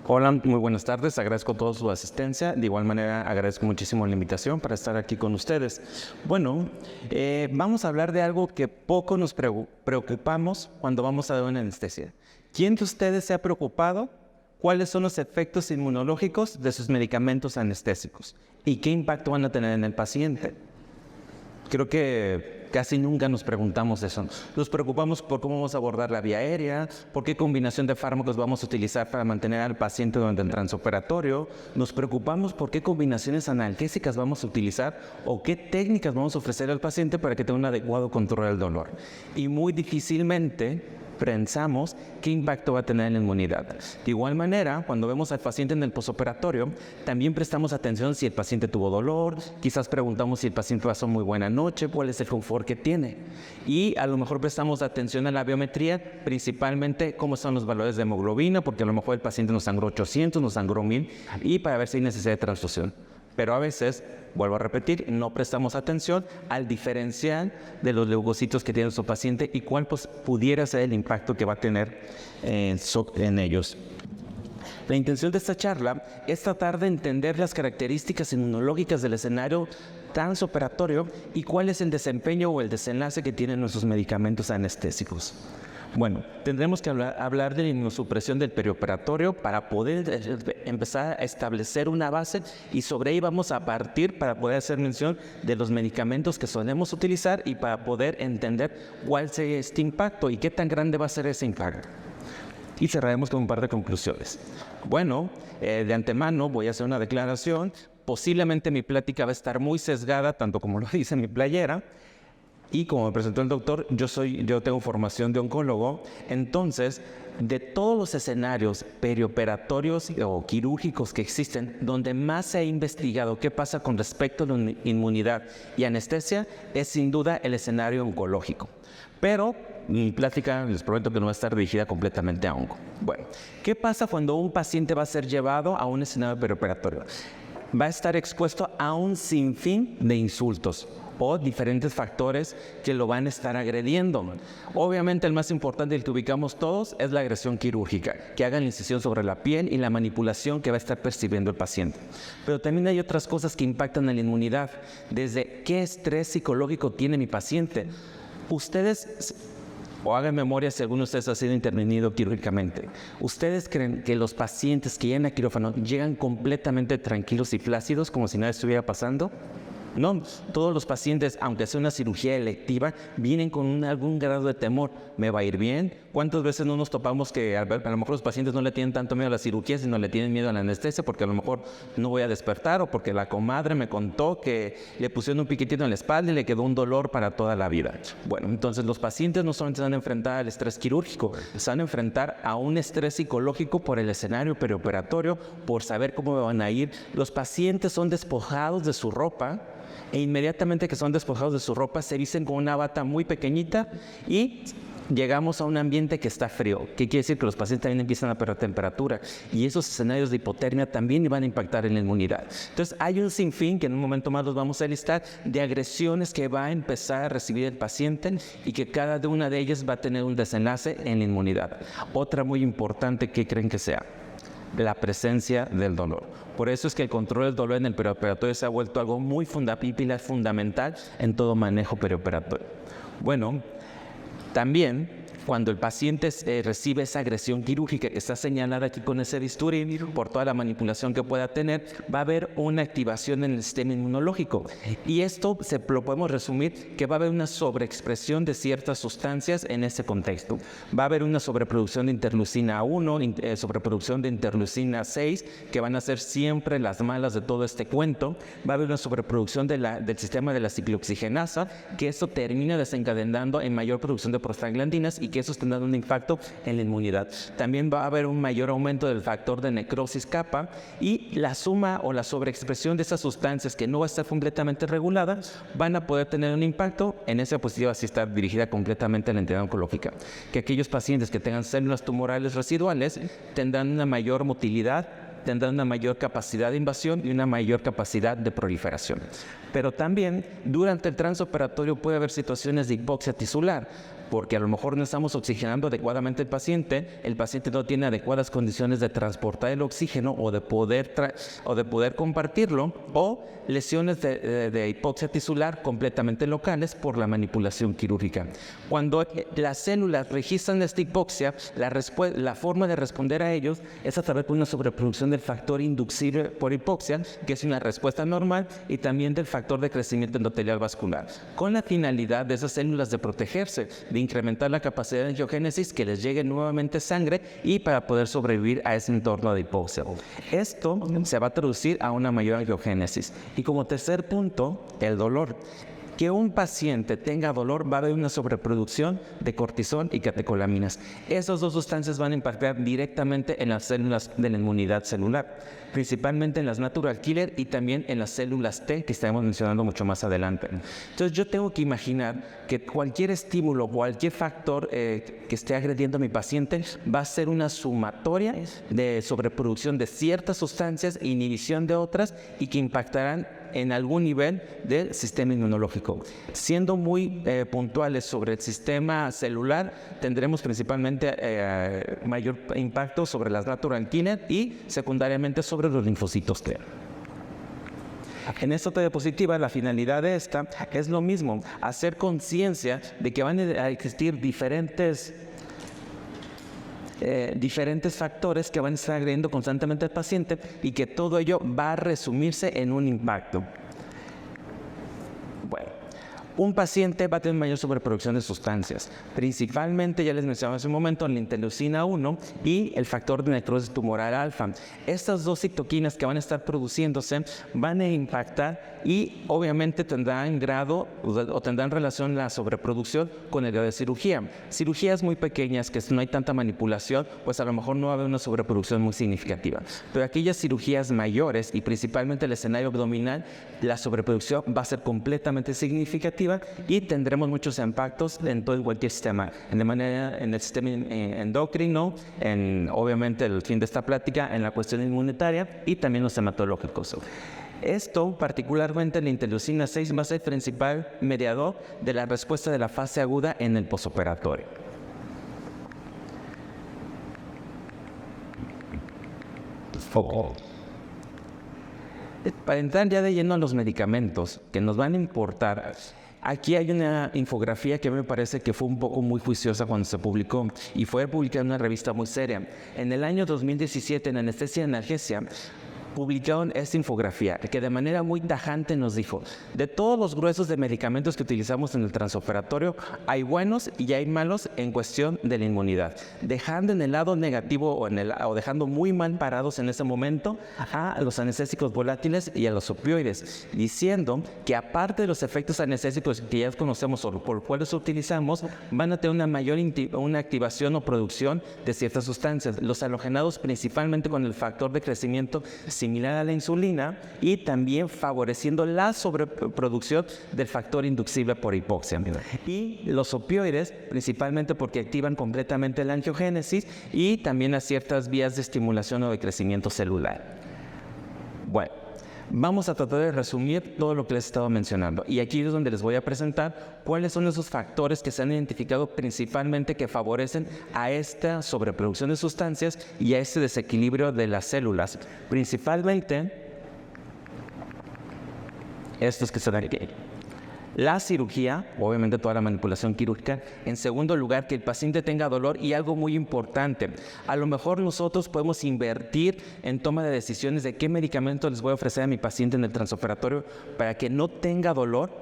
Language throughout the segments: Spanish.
Hola, muy buenas tardes. Agradezco toda su asistencia. De igual manera, agradezco muchísimo la invitación para estar aquí con ustedes. Bueno, vamos a hablar de algo que poco nos preocupamos cuando vamos a dar una anestesia. ¿Quién de ustedes se ha preocupado? ¿Cuáles son los efectos inmunológicos de sus medicamentos anestésicos? ¿Y qué impacto van a tener en el paciente? Creo que casi nunca nos preguntamos eso. Nos preocupamos por cómo vamos a abordar la vía aérea, por qué combinación de fármacos vamos a utilizar para mantener al paciente durante el transoperatorio. Nos preocupamos por qué combinaciones analgésicas vamos a utilizar o qué técnicas vamos a ofrecer al paciente para que tenga un adecuado control del dolor. Y muy difícilmente pensamos qué impacto va a tener en la inmunidad. De igual manera, cuando vemos al paciente en el posoperatorio, también prestamos atención si el paciente tuvo dolor, quizás preguntamos si el paciente pasó muy buena noche, cuál es el confort que tiene. Y a lo mejor prestamos atención a la biometría, principalmente cómo son los valores de hemoglobina, porque a lo mejor el paciente nos sangró 800, nos sangró 1000, y para ver si hay necesidad de transfusión. Pero a veces, vuelvo a repetir, no prestamos atención al diferencial de los leucocitos que tiene su paciente y cuál pudiera ser el impacto que va a tener en ellos. La intención de esta charla es tratar de entender las características inmunológicas del escenario transoperatorio y cuál es el desempeño o el desenlace que tienen nuestros medicamentos anestésicos. Bueno, tendremos que hablar de la inmunosupresión del perioperatorio para poder empezar a establecer una base y sobre ahí vamos a partir para poder hacer mención de los medicamentos que solemos utilizar y para poder entender cuál sería este impacto y qué tan grande va a ser ese impacto. Y cerraremos con un par de conclusiones. Bueno, de antemano voy a hacer una declaración. Posiblemente mi plática va a estar muy sesgada, tanto como lo dice mi playera. Y como me presentó el doctor, yo tengo formación de oncólogo, entonces de todos los escenarios perioperatorios o quirúrgicos que existen, donde más se ha investigado qué pasa con respecto a la inmunidad y anestesia, es sin duda el escenario oncológico. Pero mi plática les prometo que no va a estar dirigida completamente a onco. Bueno, ¿qué pasa cuando un paciente va a ser llevado a un escenario perioperatorio? Va a estar expuesto a un sinfín de insultos o diferentes factores que lo van a estar agrediendo. Obviamente el más importante, el que ubicamos todos, es la agresión quirúrgica, que hagan la incisión sobre la piel y la manipulación que va a estar percibiendo el paciente. Pero también hay otras cosas que impactan en la inmunidad, desde qué estrés psicológico tiene mi paciente. Ustedes, o hagan memoria si alguno de ustedes ha sido intervenido quirúrgicamente, ¿ustedes creen que los pacientes que llegan a quirófano llegan completamente tranquilos y plácidos como si nada estuviera pasando? No, todos los pacientes, aunque sea una cirugía electiva, vienen con algún grado de temor. ¿Me va a ir bien? ¿Cuántas veces no nos topamos que a lo mejor los pacientes no le tienen tanto miedo a la cirugía, sino le tienen miedo a la anestesia porque a lo mejor no voy a despertar o porque la comadre me contó que le pusieron un piquetito en la espalda y le quedó un dolor para toda la vida? Bueno, entonces los pacientes no solamente se van a enfrentar al estrés quirúrgico, se van a enfrentar a un estrés psicológico por el escenario perioperatorio, por saber cómo me van a ir. Los pacientes son despojados de su ropa, e inmediatamente que son despojados de su ropa se visten con una bata muy pequeñita y llegamos a un ambiente que está frío, que quiere decir que los pacientes también empiezan a perder temperatura y esos escenarios de hipotermia también van a impactar en la inmunidad. Entonces hay un sinfín, que en un momento más los vamos a listar, de agresiones que va a empezar a recibir el paciente y que cada una de ellas va a tener un desenlace en la inmunidad. Otra muy importante, ¿qué creen que sea? La presencia del dolor. Por eso es que el control del dolor en el perioperatorio se ha vuelto algo muy fundamental en todo manejo perioperatorio. Bueno, también cuando el paciente recibe esa agresión quirúrgica que está señalada aquí con ese bisturí, por toda la manipulación que pueda tener, va a haber una activación en el sistema inmunológico. Y esto lo podemos resumir que va a haber una sobreexpresión de ciertas sustancias en ese contexto. Va a haber una sobreproducción de interleucina 1, sobreproducción de interleucina 6, que van a ser siempre las malas de todo este cuento. Va a haber una sobreproducción del sistema de la ciclooxigenasa, que esto termina desencadenando en mayor producción de prostaglandinas y que eso tendrá un impacto en la inmunidad. También va a haber un mayor aumento del factor de necrosis kappa y la suma o la sobreexpresión de esas sustancias que no va a estar completamente regulada van a poder tener un impacto en esa diapositiva si está dirigida completamente a la entidad oncológica. Que aquellos pacientes que tengan células tumorales residuales tendrán una mayor motilidad, tendrán una mayor capacidad de invasión y una mayor capacidad de proliferación. Pero también durante el transoperatorio puede haber situaciones de hipoxia tisular, porque a lo mejor no estamos oxigenando adecuadamente el paciente no tiene adecuadas condiciones de transportar el oxígeno o de poder compartirlo, o lesiones de hipoxia tisular completamente locales por la manipulación quirúrgica. Cuando las células registran esta hipoxia, la forma de responder a ellos es a través de una sobreproducción del factor inducible por hipoxia, que es una respuesta normal, y también del factor de crecimiento endotelial vascular, con la finalidad de esas células de protegerse, de incrementar la capacidad de angiogénesis, que les llegue nuevamente sangre y para poder sobrevivir a ese entorno de hipoxia. Esto se va a traducir a una mayor angiogénesis. Y como tercer punto, el dolor. Que un paciente tenga dolor va a haber una sobreproducción de cortisol y catecolaminas. Esas dos sustancias van a impactar directamente en las células de la inmunidad celular, principalmente en las natural killer y también en las células T, que estaremos mencionando mucho más adelante. Entonces yo tengo que imaginar que cualquier estímulo, cualquier factor que esté agrediendo a mi paciente va a ser una sumatoria de sobreproducción de ciertas sustancias e inhibición de otras, y que impactarán en algún nivel del sistema inmunológico. Siendo muy puntuales sobre el sistema celular, tendremos principalmente mayor impacto sobre las natural killer y secundariamente sobre los linfocitos T. En esta diapositiva, la finalidad de esta es lo mismo, hacer conciencia de que van a existir diferentes factores que van a estar agrediendo constantemente al paciente, y que todo ello va a resumirse en un impacto. Bueno, un paciente va a tener mayor sobreproducción de sustancias, principalmente, ya les mencionaba hace un momento, la interleucina 1 y el factor de necrosis tumoral alfa. Estas dos citoquinas que van a estar produciéndose van a impactar, y obviamente tendrán grado o tendrán relación la sobreproducción con el grado de cirugía. Cirugías muy pequeñas, que no hay tanta manipulación, pues a lo mejor no va a haber una sobreproducción muy significativa. Pero aquellas cirugías mayores, y principalmente el escenario abdominal, la sobreproducción va a ser completamente significativa, y tendremos muchos impactos en todo cualquier sistema, en el sistema endocrino, obviamente el fin de esta plática, en la cuestión inmunitaria y también los hematológicos. Esto, particularmente la interleucina 6, va a ser el principal mediador de la respuesta de la fase aguda en el posoperatorio. Para entrar ya de lleno a los medicamentos que nos van a importar, aquí hay una infografía que me parece que fue un poco muy juiciosa cuando se publicó, y fue publicada en una revista muy seria. En el año 2017, en Anestesia y Analgesia, publicaron esta infografía que de manera muy tajante nos dijo: de todos los gruesos de medicamentos que utilizamos en el transoperatorio, hay buenos y hay malos en cuestión de la inmunidad, dejando en el lado negativo o dejando muy mal parados en ese momento a los anestésicos volátiles y a los opioides, diciendo que aparte de los efectos anestésicos que ya conocemos o por los cuales utilizamos, van a tener una activación o producción de ciertas sustancias, los halogenados principalmente con el factor de crecimiento similar a la insulina, y también favoreciendo la sobreproducción del factor inducible por hipoxia. Y los opioides, principalmente porque activan completamente la angiogénesis y también a ciertas vías de estimulación o de crecimiento celular. Bueno, vamos a tratar de resumir todo lo que les he estado mencionando, y aquí es donde les voy a presentar cuáles son esos factores que se han identificado principalmente que favorecen a esta sobreproducción de sustancias y a este desequilibrio de las células, principalmente estos que están aquí. La cirugía, obviamente toda la manipulación quirúrgica. En segundo lugar, que el paciente tenga dolor, y algo muy importante, a lo mejor nosotros podemos invertir en toma de decisiones de qué medicamento les voy a ofrecer a mi paciente en el transoperatorio para que no tenga dolor,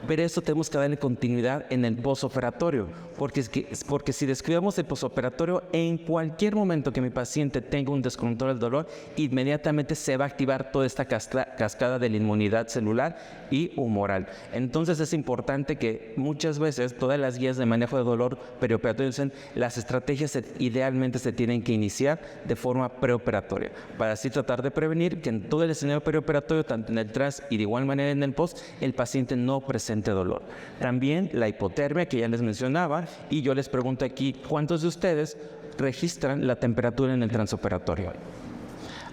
pero eso tenemos que darle continuidad en el posoperatorio, porque si descuidamos el posoperatorio, en cualquier momento que mi paciente tenga un descontrol del dolor, inmediatamente se va a activar toda esta cascada de la inmunidad celular y humoral. Entonces es importante que muchas veces todas las guías de manejo de dolor perioperatorio dicen las estrategias idealmente se tienen que iniciar de forma preoperatoria, para así tratar de prevenir que en todo el escenario perioperatorio, tanto en el tras y de igual manera en el post, el paciente no presente dolor. También la hipotermia, que ya les mencionaba, y yo les pregunto aquí, ¿cuántos de ustedes registran la temperatura en el transoperatorio?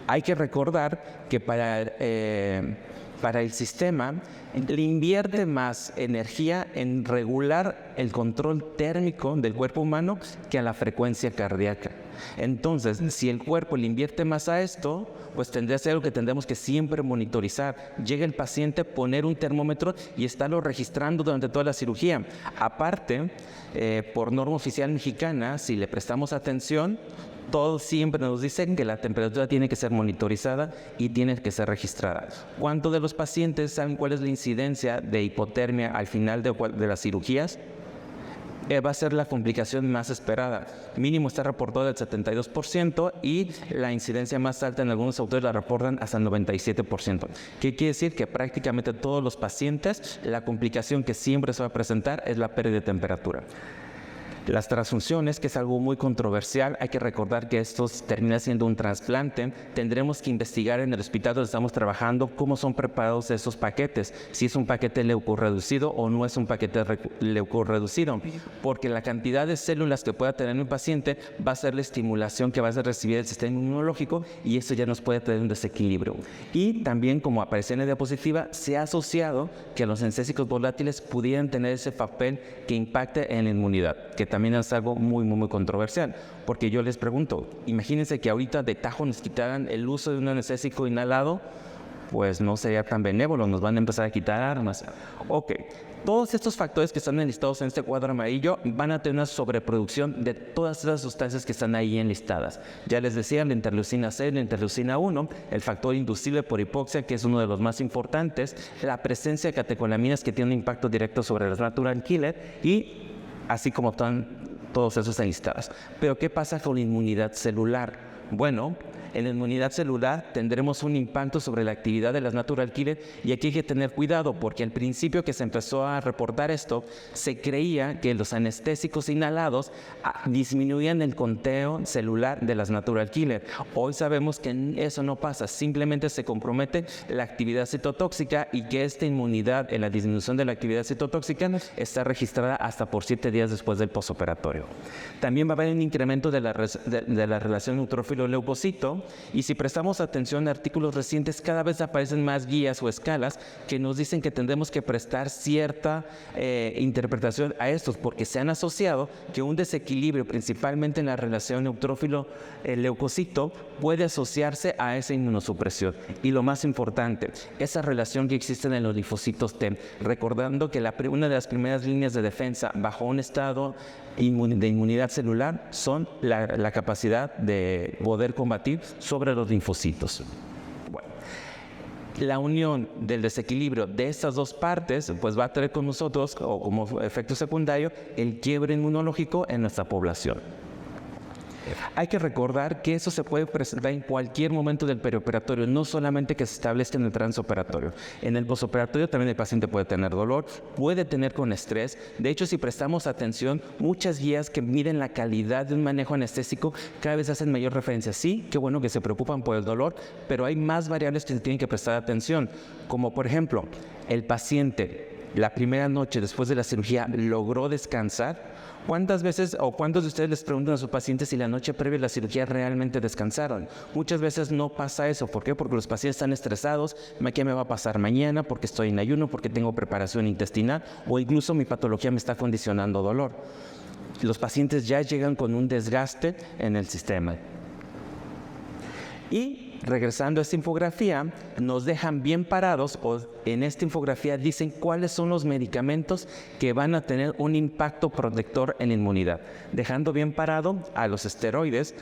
Hay que recordar que para para el sistema, le invierte más energía en regular el control térmico del cuerpo humano que a la frecuencia cardíaca. Entonces, si el cuerpo le invierte más a esto, pues tendría que ser algo que tendremos que siempre monitorizar. Llega el paciente, poner un termómetro y estarlo registrando durante toda la cirugía. Aparte, por norma oficial mexicana, si le prestamos atención, todos siempre nos dicen que la temperatura tiene que ser monitorizada y tiene que ser registrada. ¿Cuántos de los pacientes saben cuál es la incidencia de hipotermia al final de las cirugías? Va a ser la complicación más esperada. Mínimo está reportado del 72% y la incidencia más alta en algunos autores la reportan hasta el 97%. ¿Qué quiere decir? Que prácticamente todos los pacientes, la complicación que siempre se va a presentar es la pérdida de temperatura. Las transfusiones, que es algo muy controversial, hay que recordar que esto termina siendo un trasplante. Tendremos que investigar en el hospital donde estamos trabajando cómo son preparados esos paquetes, si es un paquete leucorreducido o no es un paquete leucorreducido, porque la cantidad de células que pueda tener un paciente va a ser la estimulación que va a recibir el sistema inmunológico y eso ya nos puede traer un desequilibrio. Y también, como aparece en la diapositiva, se ha asociado que los anestéticos volátiles pudieran tener ese papel que impacte en la inmunidad, que también es algo muy controversial, porque yo les pregunto, imagínense que ahorita de tajo nos quitaran el uso de un anestésico inhalado, pues no sería tan benévolo, nos van a empezar a quitar armas. Ok, todos estos factores que están enlistados en este cuadro amarillo van a tener una sobreproducción de todas esas sustancias que están ahí enlistadas. Ya les decía, la interleucina C, la interleucina 1, el factor inducible por hipoxia, que es uno de los más importantes, la presencia de catecolaminas, que tiene un impacto directo sobre las natural killer, y así como están todos esos enlistados. Pero ¿qué pasa con la inmunidad celular? Bueno, en la inmunidad celular tendremos un impacto sobre la actividad de las natural killer y aquí hay que tener cuidado porque al principio que se empezó a reportar esto, se creía que los anestésicos inhalados disminuían el conteo celular de las natural killer. Hoy sabemos que eso no pasa, simplemente se compromete la actividad citotóxica y que esta inmunidad en la disminución de la actividad citotóxica está registrada hasta por 7 días después del posoperatorio. También va a haber un incremento de la relación neutrófilo-leucocito. Y si prestamos atención a artículos recientes, cada vez aparecen más guías o escalas que nos dicen que tendremos que prestar cierta interpretación a estos, porque se han asociado que un desequilibrio, principalmente en la relación neutrófilo-leucocito, puede asociarse a esa inmunosupresión. Y lo más importante, esa relación que existe en los linfocitos T, recordando que una de las primeras líneas de defensa bajo un estado de inmunidad celular son la capacidad de poder combatir sobre los linfocitos. Bueno, la unión del desequilibrio de estas dos partes pues va a traer con nosotros, o como efecto secundario, el quiebre inmunológico en nuestra población. Hay que recordar que eso se puede presentar en cualquier momento del perioperatorio, no solamente que se establezca en el transoperatorio. En el posoperatorio también el paciente puede tener dolor, puede tener con estrés. De hecho, si prestamos atención, muchas guías que miden la calidad de un manejo anestésico cada vez hacen mayor referencia. Sí, qué bueno que se preocupan por el dolor, pero hay más variables que se tienen que prestar atención, como por ejemplo, el paciente la primera noche después de la cirugía logró descansar. ¿Cuántas veces o cuántos de ustedes les preguntan a sus pacientes si la noche previa a la cirugía realmente descansaron? Muchas veces no pasa eso. ¿Por qué? Porque los pacientes están estresados. ¿Qué me va a pasar mañana? Porque estoy en ayuno, porque tengo preparación intestinal o incluso mi patología me está condicionando dolor. Los pacientes ya llegan con un desgaste en el sistema. Y regresando a esta infografía, nos dejan bien parados, o en esta infografía dicen cuáles son los medicamentos que van a tener un impacto protector en la inmunidad, dejando bien parado a los esteroides,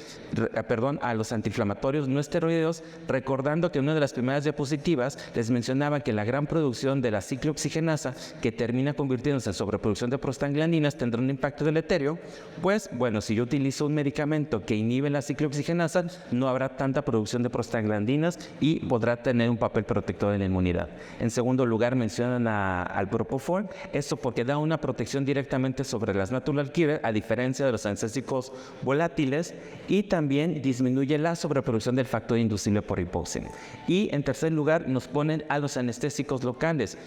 a los antiinflamatorios no esteroideos, recordando que en una de las primeras diapositivas les mencionaba que la gran producción de la ciclooxigenasa, que termina convirtiéndose en sobreproducción de prostaglandinas, tendrá un impacto deleterio. Pues bueno, si yo utilizo un medicamento que inhibe la ciclooxigenasa, no habrá tanta producción de prostaglandinas y podrá tener un papel protector en la inmunidad. En segundo lugar, mencionan al Propofol, esto porque da una protección directamente sobre las natural killer, a diferencia de los anestésicos volátiles, y también disminuye la sobreproducción del factor inducible por hipoxia. Y en tercer lugar, nos ponen a los anestésicos locales.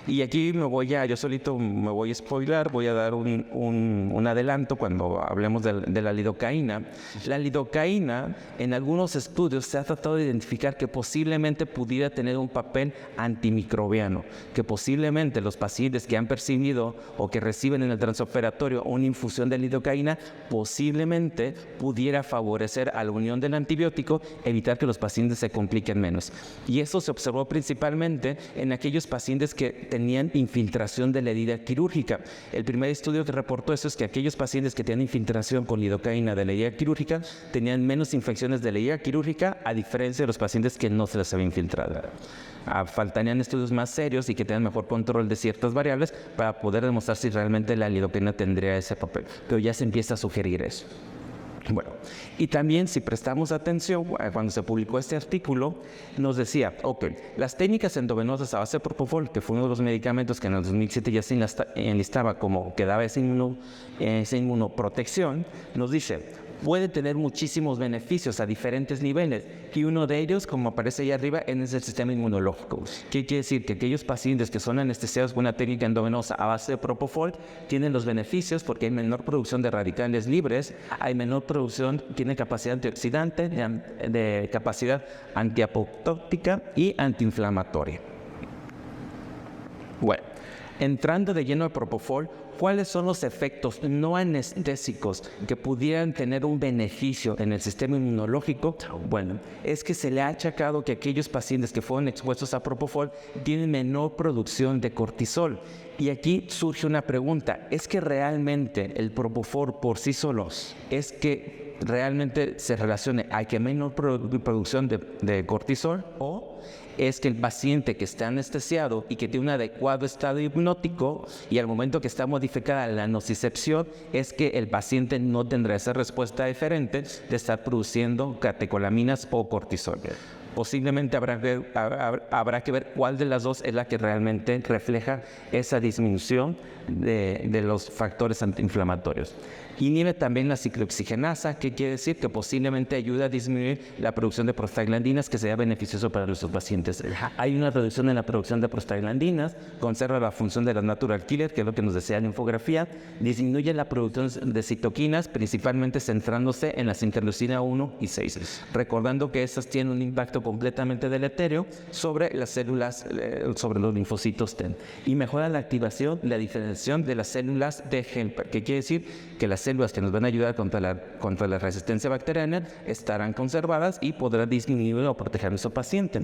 Y aquí yo solito me voy a spoiler, voy a dar un adelanto cuando hablemos de la lidocaína. La lidocaína, en algunos estudios se ha tratado de identificar que posiblemente pudiera tener un papel antimicrobiano, que posiblemente los pacientes que han percibido o que reciben en el transoperatorio una infusión de lidocaína, posiblemente pudiera favorecer a la unión del antibiótico, evitar que los pacientes se compliquen menos. Y eso se observó principalmente en aquellos pacientes que tenían infiltración de la herida quirúrgica. El primer estudio que reportó eso es que aquellos pacientes que tenían infiltración con lidocaína de la herida quirúrgica tenían menos infecciones de la herida quirúrgica, a diferencia de los pacientes que no se les había infiltrado. Faltarían estudios más serios y que tengan mejor control de ciertas variables para poder demostrar si realmente la lidocaína tendría ese papel, pero ya se empieza a sugerir eso. Bueno, y también si prestamos atención, cuando se publicó este artículo, nos decía, las técnicas endovenosas a base de propofol, que fue uno de los medicamentos que en el 2007 ya se enlistaba como que daba esa inmunoprotección, nos dice, puede tener muchísimos beneficios a diferentes niveles, y uno de ellos, como aparece ahí arriba, es el sistema inmunológico. ¿Qué quiere decir? Que aquellos pacientes que son anestesiados con una técnica endovenosa a base de propofol tienen los beneficios porque hay menor producción de radicales libres, hay menor producción, tiene capacidad antioxidante, de capacidad antiapoptótica y antiinflamatoria. Bueno, entrando de lleno al propofol, ¿cuáles son los efectos no anestésicos que pudieran tener un beneficio en el sistema inmunológico? Bueno, es que se le ha achacado que aquellos pacientes que fueron expuestos a propofol tienen menor producción de cortisol. Y aquí surge una pregunta, ¿es que realmente el propofol por sí solo es que realmente se relacione a que menor producción de cortisol, o es que el paciente que está anestesiado y que tiene un adecuado estado hipnótico y al momento que está modificada la nocicepción, es que el paciente no tendrá esa respuesta diferente de estar produciendo catecolaminas o cortisol? Posiblemente habrá que ver cuál de las dos es la que realmente refleja esa disminución de los factores antiinflamatorios. Inhibe también la ciclooxigenasa, que quiere decir que posiblemente ayuda a disminuir la producción de prostaglandinas, que sería beneficioso para nuestros pacientes. Hay una reducción en la producción de prostaglandinas, conserva la función de la natural killer, que es lo que nos decía la infografía, disminuye la producción de citoquinas, principalmente centrándose en las interleucina 1 y 6, recordando que esas tienen un impacto completamente deletéreo sobre las células, sobre los linfocitos T, y mejora la activación, la diferenciación de las células de Helper, que quiere decir que las células que nos van a ayudar contra la resistencia bacteriana estarán conservadas y podrán disminuir o proteger a nuestro paciente.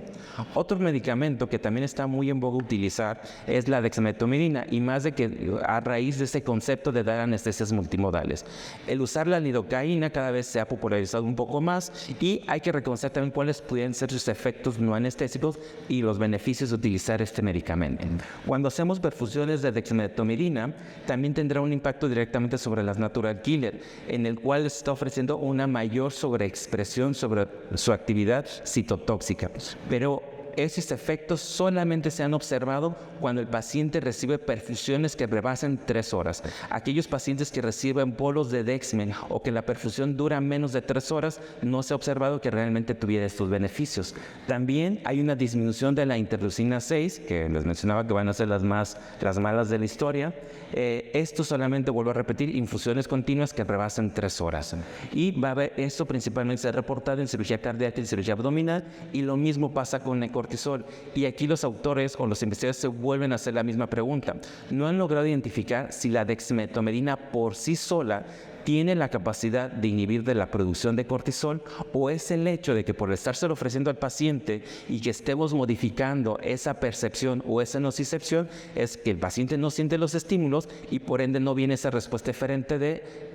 Otro medicamento que también está muy en boga utilizar es la dexmedetomidina, y más de que a raíz de ese concepto de dar anestesias multimodales. El usar la lidocaína cada vez se ha popularizado un poco más, y hay que reconocer también cuáles pudieran ser sus efectos no anestésicos y los beneficios de utilizar este medicamento. Cuando hacemos perfusiones de dexmedetomidina, también tendrá un impacto directamente sobre las natural killer, en el cual se está ofreciendo una mayor sobreexpresión sobre su actividad citotóxica. Pero esos efectos solamente se han observado cuando el paciente recibe perfusiones que rebasan 3 horas. Aquellos pacientes que reciben bolos de Dexmed o que la perfusión dura menos de 3 horas, no se ha observado que realmente tuviera estos beneficios. También hay una disminución de la interleucina 6, que les mencionaba que van a ser las malas de la historia. Esto solamente, vuelvo a repetir, infusiones continuas que rebasan 3 horas. Y va a haber esto principalmente se ha reportado en cirugía cardíaca y cirugía abdominal, y lo mismo pasa con el cortisol. Y aquí los autores o los investigadores se vuelven a hacer la misma pregunta. No han logrado identificar si la dexmedetomidina por sí sola tiene la capacidad de inhibir de la producción de cortisol, o es el hecho de que por estárselo ofreciendo al paciente y que estemos modificando esa percepción o esa nocicepción, es que el paciente no siente los estímulos y por ende no viene esa respuesta diferente de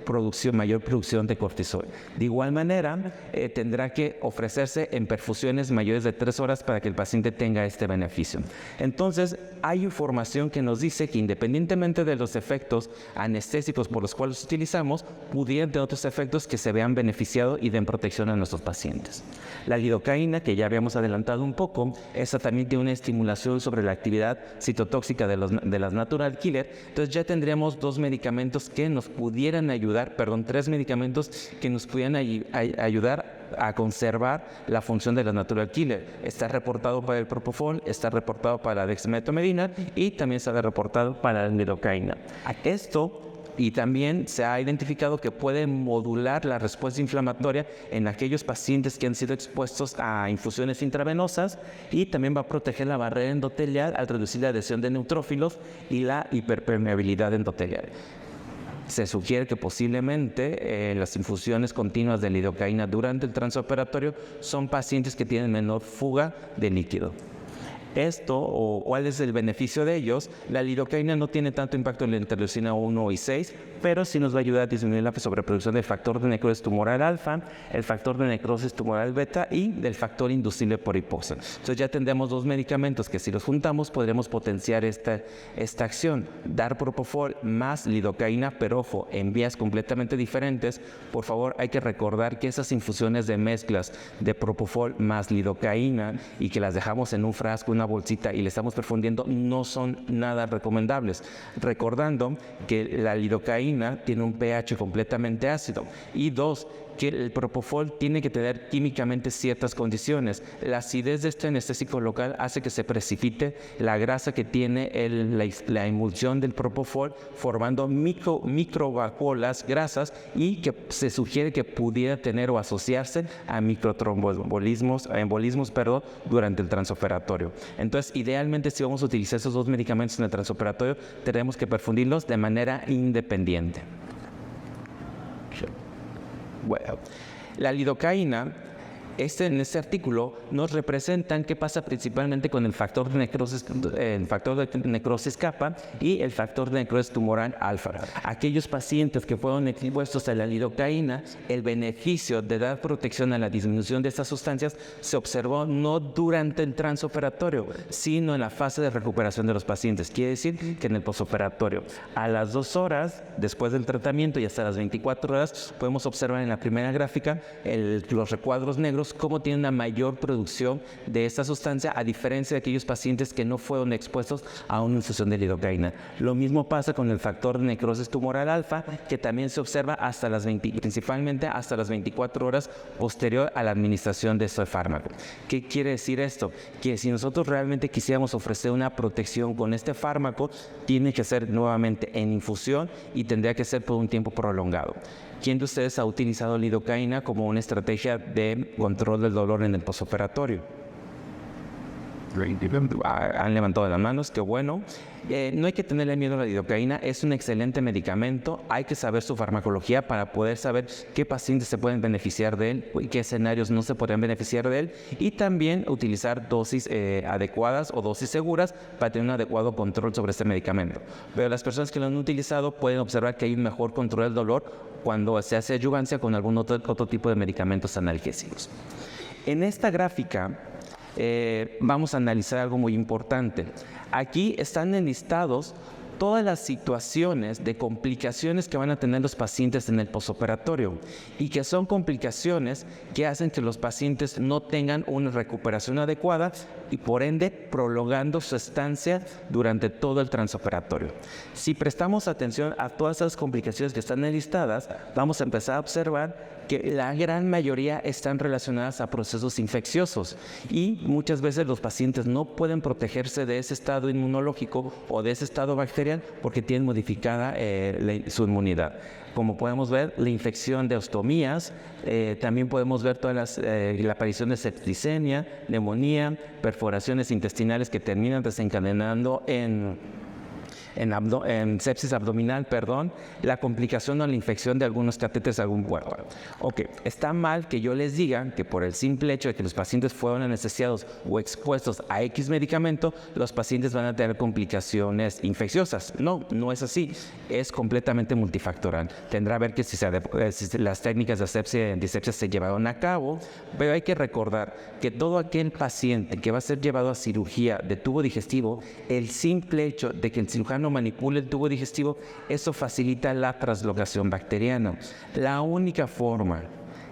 mayor producción de cortisol. De igual manera, tendrá que ofrecerse en perfusiones mayores de 3 horas para que el paciente tenga este beneficio. Entonces, hay información que nos dice que independientemente de los efectos anestésicos por los cuales utilizamos, pudieran tener otros efectos que se vean beneficiados y den protección a nuestros pacientes. La lidocaína, que ya habíamos adelantado un poco, esa también tiene una estimulación sobre la actividad citotóxica de las natural killer. Entonces ya tendríamos 2 medicamentos que nos pudieran ayudar, 3 medicamentos que nos pudieran ayudar a conservar la función de la natural killer. Está reportado para el propofol, está reportado para la dexmedetomidina y también se ha reportado para la lidocaína. Esto y también se ha identificado que puede modular la respuesta inflamatoria en aquellos pacientes que han sido expuestos a infusiones intravenosas y también va a proteger la barrera endotelial al reducir la adhesión de neutrófilos y la hiperpermeabilidad endotelial. Se sugiere que posiblemente las infusiones continuas de lidocaína durante el transoperatorio son pacientes que tienen menor fuga de líquido. Esto, o cuál es el beneficio de ellos, la lidocaína no tiene tanto impacto en la interleucina 1 y 6, pero sí nos va a ayudar a disminuir la sobreproducción del factor de necrosis tumoral alfa, el factor de necrosis tumoral beta y del factor inducible por hipoxia. Entonces ya tendremos dos medicamentos que si los juntamos podremos potenciar esta acción, dar propofol más lidocaína, pero ojo, en vías completamente diferentes. Por favor, hay que recordar que esas infusiones de mezclas de propofol más lidocaína y que las dejamos en un frasco, una bolsita y le estamos perfundiendo no son nada recomendables. Recordando que la lidocaína tiene un pH completamente ácido y dos, que el propofol tiene que tener químicamente ciertas condiciones. La acidez de este anestésico local hace que se precipite la grasa que tiene la emulsión del propofol, formando microvacuolas grasas y que se sugiere que pudiera tener o asociarse a embolismos durante el transoperatorio. Entonces, idealmente, si vamos a utilizar esos dos medicamentos en el transoperatorio, tenemos que perfundirlos de manera independiente. Bueno, la lidocaína, en este artículo nos representan qué pasa principalmente con el factor de necrosis kappa y el factor de necrosis tumoral alfa. Aquellos pacientes que fueron expuestos a la lidocaína, el beneficio de dar protección a la disminución de estas sustancias se observó no durante el transoperatorio, sino en la fase de recuperación de los pacientes. Quiere decir que en el posoperatorio, a las 2 horas después del tratamiento y hasta las 24 horas, podemos observar en la primera gráfica los recuadros negros cómo tiene una mayor producción de esta sustancia a diferencia de aquellos pacientes que no fueron expuestos a una infusión de lidocaína. Lo mismo pasa con el factor de necrosis tumoral alfa, que también se observa principalmente hasta las 24 horas posterior a la administración de este fármaco. ¿Qué quiere decir esto? Que si nosotros realmente quisiéramos ofrecer una protección con este fármaco, tiene que ser nuevamente en infusión y tendría que ser por un tiempo prolongado. ¿Quién de ustedes ha utilizado lidocaína como una estrategia de control del dolor en el posoperatorio? Han levantado las manos, qué bueno. No hay que tenerle miedo a la lidocaína, es un excelente medicamento, hay que saber su farmacología para poder saber qué pacientes se pueden beneficiar de él y qué escenarios no se podrían beneficiar de él, y también utilizar dosis adecuadas o dosis seguras para tener un adecuado control sobre este medicamento. Pero las personas que lo han utilizado pueden observar que hay un mejor control del dolor cuando se hace adyuvancia con algún otro tipo de medicamentos analgésicos. En esta gráfica vamos a analizar algo muy importante. Aquí están enlistados todas las situaciones de complicaciones que van a tener los pacientes en el posoperatorio y que son complicaciones que hacen que los pacientes no tengan una recuperación adecuada y por ende prolongando su estancia durante todo el transoperatorio. Si prestamos atención a todas esas complicaciones que están enlistadas, vamos a empezar a observar que la gran mayoría están relacionadas a procesos infecciosos y muchas veces los pacientes no pueden protegerse de ese estado inmunológico o de ese estado bacterial porque tienen modificada su inmunidad. Como podemos ver, la infección de ostomías, también podemos ver la aparición de septicemia, neumonía, perforaciones intestinales que terminan desencadenando en sepsis abdominal, la complicación o la infección de algunos catéteres de algún cuerpo. Ok, está mal que yo les diga que por el simple hecho de que los pacientes fueron anestesiados o expuestos a X medicamento, los pacientes van a tener complicaciones infecciosas. No, no es así. Es completamente multifactorial. Tendrá que ver que si las técnicas de asepsia y antisepsia se llevaron a cabo, pero hay que recordar que todo aquel paciente que va a ser llevado a cirugía de tubo digestivo, el simple hecho de que el cirujano manipule el tubo digestivo, eso facilita la translocación bacteriana. La única forma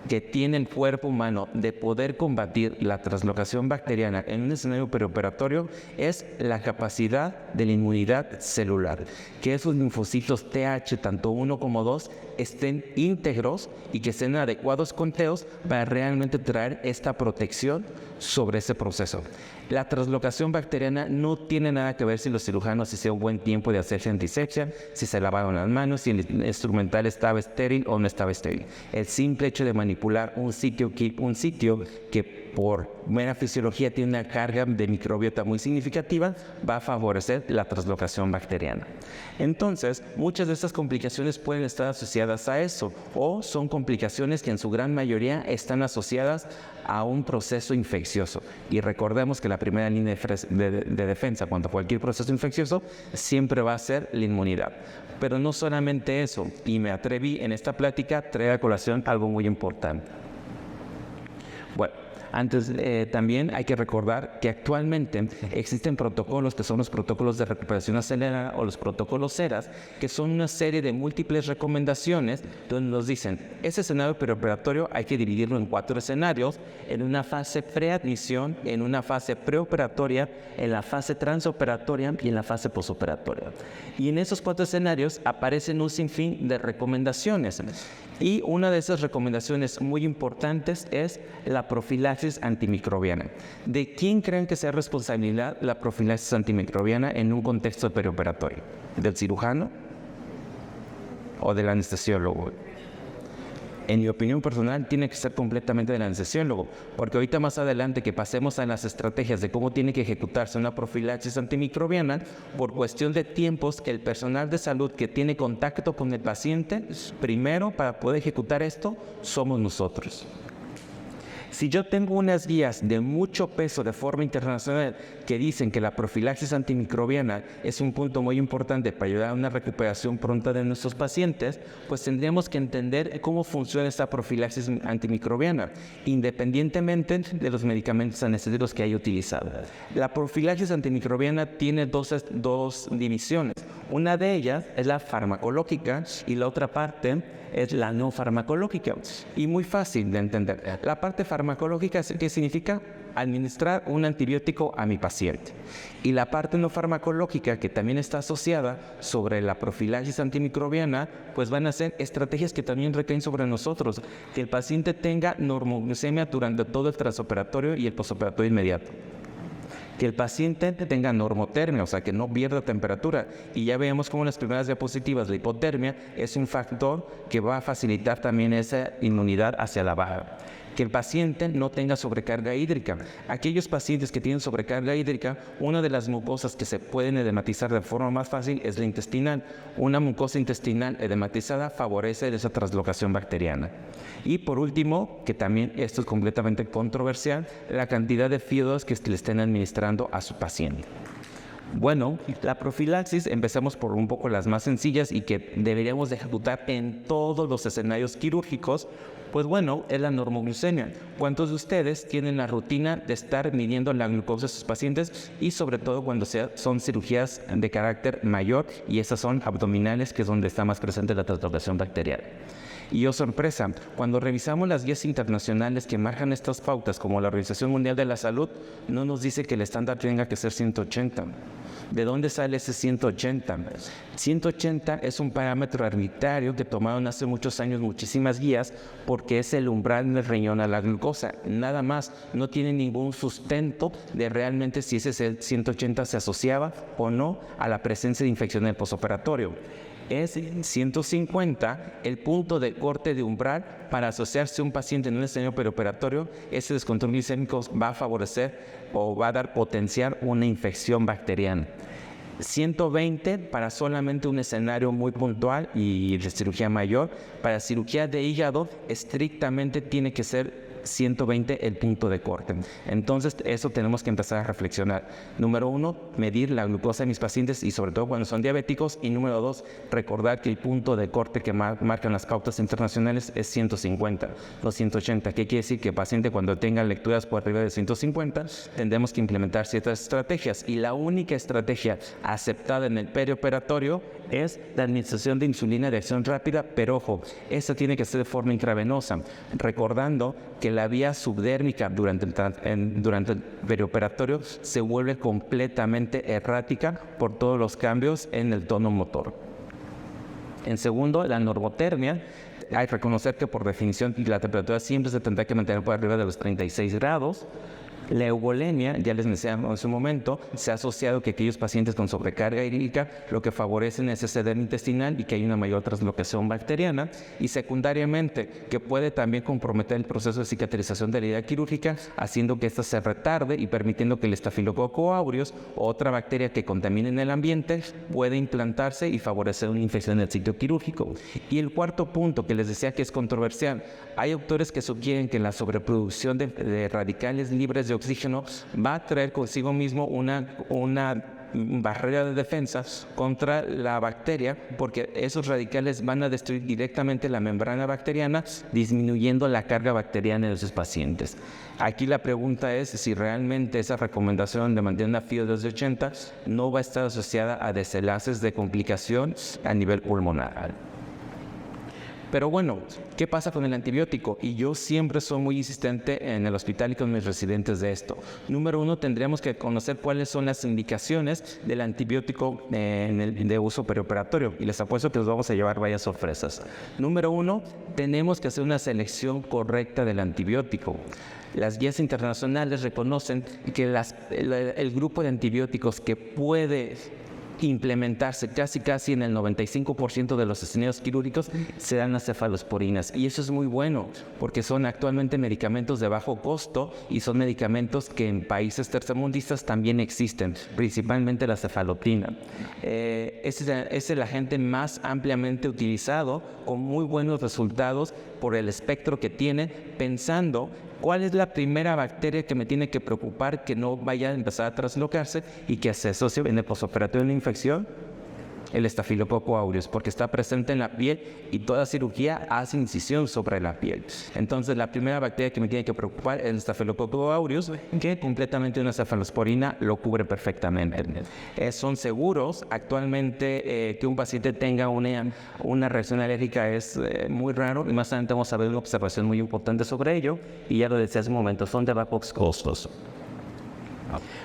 que tiene el cuerpo humano de poder combatir la translocación bacteriana en un escenario preoperatorio es la capacidad de la inmunidad celular, que esos linfocitos TH, tanto 1 como 2, estén íntegros y que estén en adecuados conteos para realmente traer esta protección sobre ese proceso. La translocación bacteriana no tiene nada que ver si los cirujanos hicieron buen tiempo de hacerse antisepsia, si se lavaron las manos, si el instrumental estaba estéril o no estaba estéril. El simple hecho de manipular un sitio que por mera fisiología tiene una carga de microbiota muy significativa, va a favorecer la translocación bacteriana. Entonces, muchas de estas complicaciones pueden estar asociadas a eso, o son complicaciones que en su gran mayoría están asociadas a un proceso infeccioso. Y recordemos que la primera línea de defensa contra cualquier proceso infeccioso siempre va a ser la inmunidad. Pero no solamente eso, y me atreví en esta plática a traer a colación algo muy importante. Bueno, antes también hay que recordar que actualmente existen protocolos que son los protocolos de recuperación acelerada o los protocolos CERAS, que son una serie de múltiples recomendaciones donde nos dicen, ese escenario preoperatorio hay que dividirlo en 4 escenarios, en una fase preadmisión, en una fase preoperatoria, en la fase transoperatoria y en la fase posoperatoria. Y en esos 4 escenarios aparecen un sinfín de recomendaciones. Y una de esas recomendaciones muy importantes es la profilaxis antimicrobiana. ¿De quién creen que sea responsabilidad la profilaxis antimicrobiana en un contexto perioperatorio? ¿Del cirujano o del anestesiólogo? En mi opinión personal, tiene que ser completamente del anestesiólogo, porque ahorita más adelante que pasemos a las estrategias de cómo tiene que ejecutarse una profilaxis antimicrobiana, por cuestión de tiempos, el personal de salud que tiene contacto con el paciente, primero para poder ejecutar esto, somos nosotros. Si yo tengo unas guías de mucho peso de forma internacional que dicen que la profilaxis antimicrobiana es un punto muy importante para ayudar a una recuperación pronta de nuestros pacientes, pues tendríamos que entender cómo funciona esta profilaxis antimicrobiana, independientemente de los medicamentos anestésicos que haya utilizado. La profilaxis antimicrobiana tiene dos divisiones. Una de ellas es la farmacológica y la otra parte es la no farmacológica. Y muy fácil de entender. La parte farmacológica, ¿qué significa? Administrar un antibiótico a mi paciente. Y la parte no farmacológica, que también está asociada sobre la profilaxis antimicrobiana, pues van a ser estrategias que también recaen sobre nosotros. Que el paciente tenga normoglucemia durante todo el transoperatorio y el posoperatorio inmediato. Que el paciente tenga normotermia, o sea, que no pierda temperatura. Y ya vemos cómo en las primeras diapositivas la hipotermia es un factor que va a facilitar también esa inmunidad hacia la baja. Que el paciente no tenga sobrecarga hídrica. Aquellos pacientes que tienen sobrecarga hídrica, una de las mucosas que se pueden edematizar de forma más fácil es la intestinal. Una mucosa intestinal edematizada favorece esa translocación bacteriana. Y por último, que también esto es completamente controversial, la cantidad de fluidos que le estén administrando a su paciente. Bueno, la profilaxis, empezamos por un poco las más sencillas y que deberíamos de ejecutar en todos los escenarios quirúrgicos. Pues bueno, es la normoglucemia. ¿Cuántos de ustedes tienen la rutina de estar midiendo la glucosa de sus pacientes? Y sobre todo cuando son cirugías de carácter mayor y esas son abdominales, que es donde está más presente la translocación bacteriana. Y oh sorpresa, cuando revisamos las guías internacionales que marcan estas pautas, como la Organización Mundial de la Salud, no nos dice que el estándar tenga que ser 180. ¿De dónde sale ese 180? 180 es un parámetro arbitrario que tomaron hace muchos años muchísimas guías porque es el umbral del riñón a la glucosa. Nada más, no tiene ningún sustento de realmente si ese 180 se asociaba o no a la presencia de infección en el posoperatorio. Es 150 el punto de corte de umbral para asociarse a un paciente en un escenario preoperatorio. Ese descontrol glicémico va a favorecer o va a dar potenciar una infección bacteriana. 120 para solamente un escenario muy puntual y de cirugía mayor. Para cirugía de hígado estrictamente tiene que ser 120 el punto de corte. Entonces, eso tenemos que empezar a reflexionar. Número 1, medir la glucosa de mis pacientes y sobre todo cuando son diabéticos. Y número 2, recordar que el punto de corte que marcan las pautas internacionales es 150, no 180. ¿Qué quiere decir? Que el paciente cuando tenga lecturas por arriba de 150, tendremos que implementar ciertas estrategias. Y la única estrategia aceptada en el perioperatorio es la administración de insulina de acción rápida, pero ojo, esta tiene que ser de forma intravenosa, recordando que la vía subdérmica durante el perioperatorio se vuelve completamente errática por todos los cambios en el tono motor. En segundo, la normotermia. Hay que reconocer que por definición la temperatura siempre se tendrá que mantener por arriba de los 36 grados. La eubolemia, ya les mencioné en su momento, se ha asociado que aquellos pacientes con sobrecarga hídrica lo que favorecen es ese edema intestinal y que hay una mayor translocación bacteriana, y secundariamente que puede también comprometer el proceso de cicatrización de la herida quirúrgica, haciendo que ésta se retarde y permitiendo que el Staphylococcus aureus, otra bacteria que contamine en el ambiente, puede implantarse y favorecer una infección en el sitio quirúrgico. Y el cuarto punto que les decía que es controversial, hay autores que sugieren que la sobreproducción de radicales libres de oxígeno va a traer consigo mismo una barrera de defensa contra la bacteria, porque esos radicales van a destruir directamente la membrana bacteriana, disminuyendo la carga bacteriana de esos pacientes. Aquí la pregunta es si realmente esa recomendación de mantener una FIO de 80 no va a estar asociada a desenlaces de complicación a nivel pulmonar. Pero bueno, ¿qué pasa con el antibiótico? Y yo siempre soy muy insistente en el hospital y con mis residentes de esto. Número 1, tendríamos que conocer cuáles son las indicaciones del antibiótico de uso perioperatorio. Y les apuesto que les vamos a llevar varias sorpresas. Número 1, tenemos que hacer una selección correcta del antibiótico. Las guías internacionales reconocen que el grupo de antibióticos que puede implementarse casi en el 95% de los escenarios quirúrgicos serán las cefalosporinas, y eso es muy bueno porque son actualmente medicamentos de bajo costo y son medicamentos que en países tercermundistas también existen, principalmente la cefalotina. Es el agente más ampliamente utilizado con muy buenos resultados por el espectro que tiene, pensando ¿cuál es la primera bacteria que me tiene que preocupar que no vaya a empezar a traslocarse y que se asocie en el postoperatorio de una infección? El Staphylococcus aureus, porque está presente en la piel y toda cirugía hace incisión sobre la piel. Entonces, la primera bacteria que me tiene que preocupar es el Staphylococcus aureus, que completamente una cefalosporina lo cubre perfectamente. Son seguros. Actualmente, que un paciente tenga una reacción alérgica es muy raro, y más adelante vamos a ver una observación muy importante sobre ello, y ya lo decía hace un momento, son de bajos costos.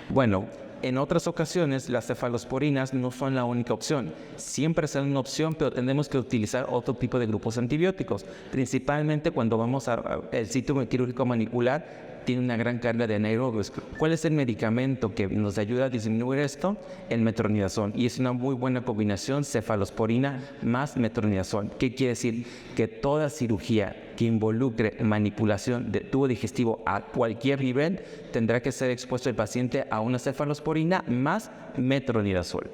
Bueno, en otras ocasiones, las cefalosporinas no son la única opción. Siempre serán una opción, pero tenemos que utilizar otro tipo de grupos antibióticos, principalmente cuando vamos al sitio quirúrgico manipular. Tiene una gran carga de anaerobios. ¿Cuál es el medicamento que nos ayuda a disminuir esto? El metronidazol. Y es una muy buena combinación, cefalosporina más metronidazol. ¿Qué quiere decir? Que toda cirugía que involucre manipulación de tubo digestivo a cualquier nivel tendrá que ser expuesto el paciente a una cefalosporina más metronidazol.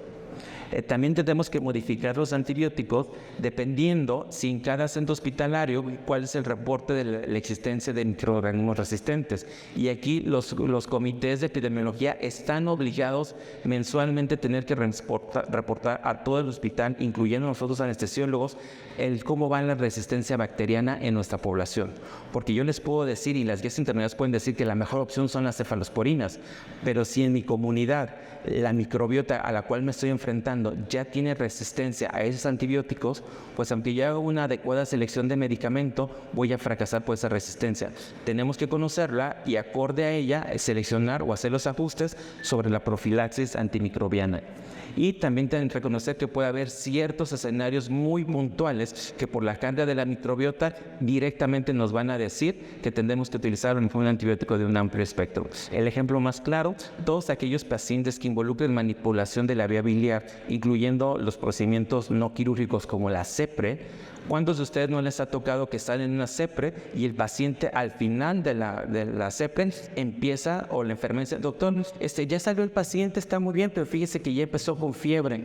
También tenemos que modificar los antibióticos dependiendo si en cada centro hospitalario cuál es el reporte de la existencia de microorganismos resistentes. Y aquí los comités de epidemiología están obligados mensualmente a tener que reportar a todo el hospital, incluyendo nosotros anestesiólogos, cómo va la resistencia bacteriana en nuestra población. Porque yo les puedo decir, y las guías internacionales pueden decir, que la mejor opción son las cefalosporinas, pero si en mi comunidad la microbiota a la cual me estoy enfrentando ya tiene resistencia a esos antibióticos, pues aunque yo haga una adecuada selección de medicamento, voy a fracasar por esa resistencia. Tenemos que conocerla y acorde a ella seleccionar o hacer los ajustes sobre la profilaxis antimicrobiana. Y también tienen que reconocer que puede haber ciertos escenarios muy puntuales que por la carga de la microbiota directamente nos van a decir que tendremos que utilizar un antibiótico de un amplio espectro. El ejemplo más claro, todos aquellos pacientes que involucren manipulación de la vía biliar, incluyendo los procedimientos no quirúrgicos como la CEPRE. ¿Cuántos de ustedes no les ha tocado que están en una CEPRE y el paciente al final de la CEPRE empieza, o la enfermera dice, doctor, ya salió el paciente, está muy bien, pero fíjese que ya empezó con fiebre?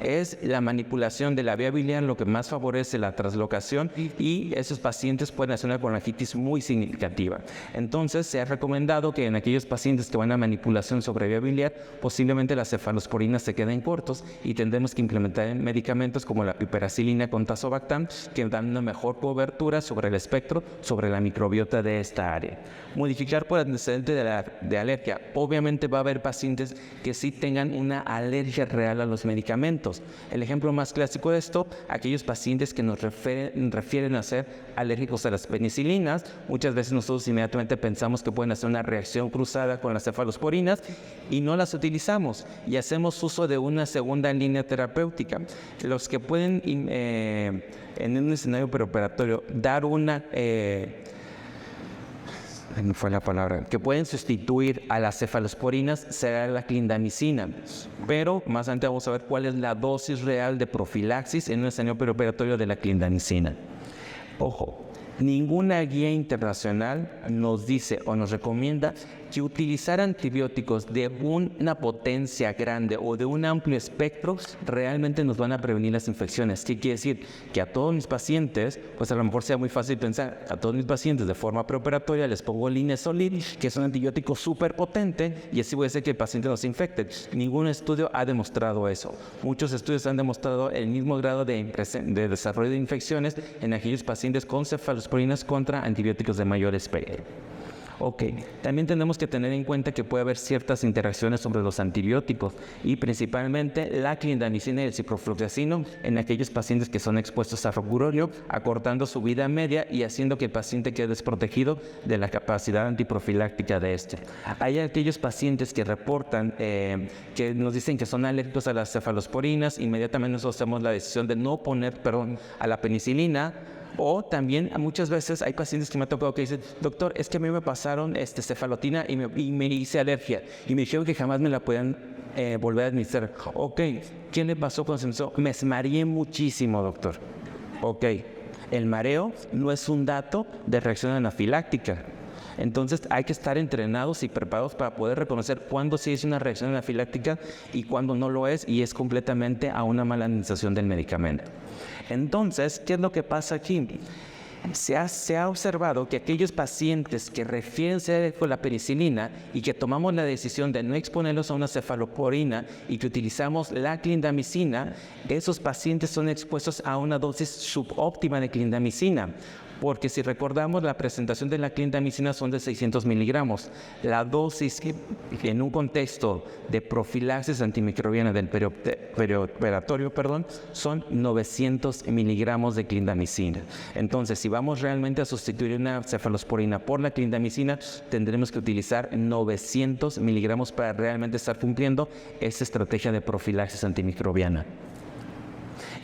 Es la manipulación de la vía biliar lo que más favorece la translocación y esos pacientes pueden hacer una colangitis muy significativa. Entonces, se ha recomendado que en aquellos pacientes que van a manipulación sobre vía biliar, posiblemente las cefalosporinas se queden cortos y tendremos que implementar medicamentos como la piperacilina con tazobactam que dan una mejor cobertura sobre el espectro, sobre la microbiota de esta área. Modificar por antecedente de alergia. Obviamente va a haber pacientes que sí tengan una alergia real a los medicamentos. El ejemplo más clásico de esto, aquellos pacientes que nos refieren a ser alérgicos a las penicilinas. Muchas veces nosotros inmediatamente pensamos que pueden hacer una reacción cruzada con las cefalosporinas y no las utilizamos y hacemos uso de una segunda línea terapéutica. Los que pueden en un escenario preoperatorio dar una no fue la palabra, que pueden sustituir a las cefalosporinas será la clindamicina, pero más adelante vamos a ver cuál es la dosis real de profilaxis en un escenario preoperatorio de la clindamicina. Ojo, ninguna guía internacional nos dice o nos recomienda que utilizar antibióticos de una potencia grande o de un amplio espectro realmente nos van a prevenir las infecciones. ¿Qué quiere decir? Que a todos mis pacientes, pues a lo mejor sea muy fácil pensar, a todos mis pacientes de forma preoperatoria les pongo linezolid, que es un antibiótico súper potente, y así voy a hacer que el paciente no se infecte. Ningún estudio ha demostrado eso. Muchos estudios han demostrado el mismo grado de desarrollo de infecciones en aquellos pacientes con cefalosporinas contra antibióticos de mayor espectro. Ok, también tenemos que tener en cuenta que puede haber ciertas interacciones sobre los antibióticos y principalmente la clindamicina y el ciprofloxacino en aquellos pacientes que son expuestos a rocurorio, acortando su vida media y haciendo que el paciente quede desprotegido de la capacidad antiprofiláctica de este. Hay aquellos pacientes que reportan, que nos dicen que son alérgicos a las cefalosporinas, inmediatamente nosotros hacemos la decisión de no poner, a la penicilina. O también muchas veces hay pacientes que me ha tocado que dicen, doctor, es que a mí me pasaron cefalotina y me hice alergia y me dijeron que jamás me la puedan volver a administrar. Ok, ¿qué le pasó con eso? Me mareé muchísimo, doctor. Ok, el mareo no es un dato de reacción anafiláctica. Entonces hay que estar entrenados y preparados para poder reconocer cuándo sí es una reacción anafiláctica y cuándo no lo es y es completamente a una mala administración del medicamento. Entonces, ¿qué es lo que pasa aquí? Se ha observado que aquellos pacientes que refieren ser con la penicilina y que tomamos la decisión de no exponerlos a una cefalosporina y que utilizamos la clindamicina, esos pacientes son expuestos a una dosis subóptima de clindamicina. Porque si recordamos, la presentación de la clindamicina son de 600 miligramos. La dosis en un contexto de profilaxis antimicrobiana del perioperatorio, son 900 miligramos de clindamicina. Entonces, si vamos realmente a sustituir una cefalosporina por la clindamicina, tendremos que utilizar 900 miligramos para realmente estar cumpliendo esa estrategia de profilaxis antimicrobiana.